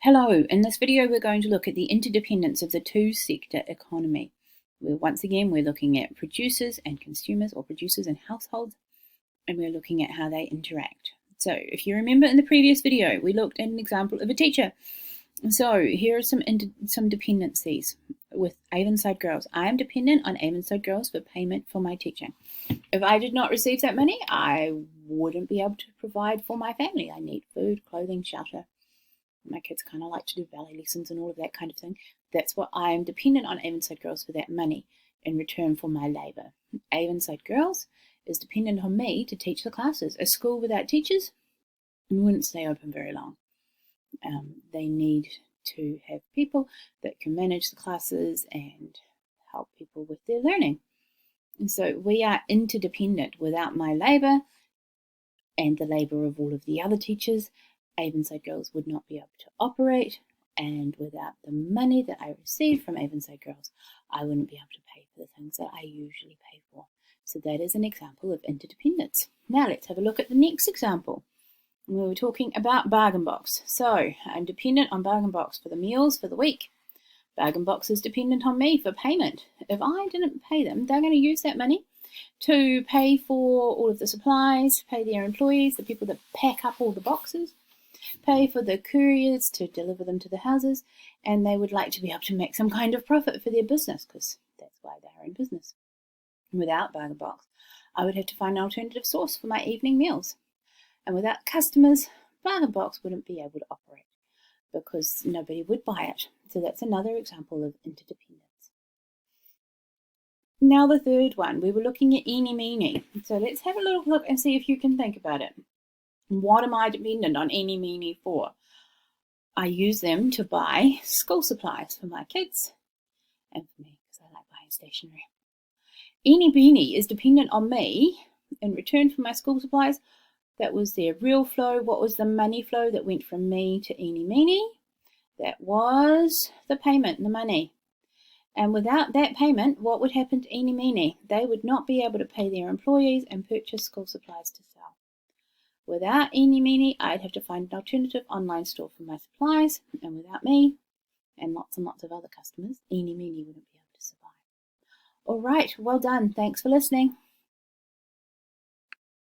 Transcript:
Hello, in this video we're going to look at the interdependence of the two-sector economy. Once again, we're looking at producers and consumers, or producers and households, and we're looking at how they interact. So if you remember in the previous video, we looked at an example of a teacher. So here are some dependencies with Avonside Girls. I am dependent on Avonside Girls for payment for my teaching. If I did not receive that money, I wouldn't be able to provide for my family. I need food, clothing, shelter. My kids kind of like to do ballet lessons and all of that kind of thing. That's what I am dependent on Avonside Girls for, that money in return for my labour. Avonside Girls is dependent on me to teach the classes. A school without teachers wouldn't stay open very long. They need to have people that can manage the classes and help people with their learning. And so we are interdependent. Without my labour and the labour of all of the other teachers, Avonside Girls would not be able to operate, and without the money that I receive from Avonside Girls, I wouldn't be able to pay for the things that I usually pay for. So that is an example of interdependence. Now let's have a look at the next example. We were talking about Bargain Box. So I'm dependent on Bargain Box for the meals for the week. Bargain Box is dependent on me for payment. If I didn't pay them, they're going to use that money to pay for all of the supplies, pay their employees, the people that pack up all the boxes, pay for the couriers to deliver them to the houses, and they would like to be able to make some kind of profit for their business, because that's why they're in business. Without Bargain Box, I would have to find an alternative source for my evening meals. And without customers, Bargain Box wouldn't be able to operate because nobody would buy it. So that's another example of interdependence. Now the third one, we were looking at eeny meeny. So let's have a little look and see if you can think about it. What am I dependent on eeny meeny for? I use them to buy school supplies for my kids and for me, because I like buying stationery. Eeny meeny is dependent on me in return for my school supplies. That was their real flow. What was the money flow that went from me to eeny meeny? That was the payment, the money. And without that payment, what would happen to eeny meeny? They would not be able to pay their employees and purchase school supplies to sell. Without eeny meeny, I'd have to find an alternative online store for my supplies, and without me and lots of other customers, eeny meeny wouldn't be able to survive. All right, well done. Thanks for listening.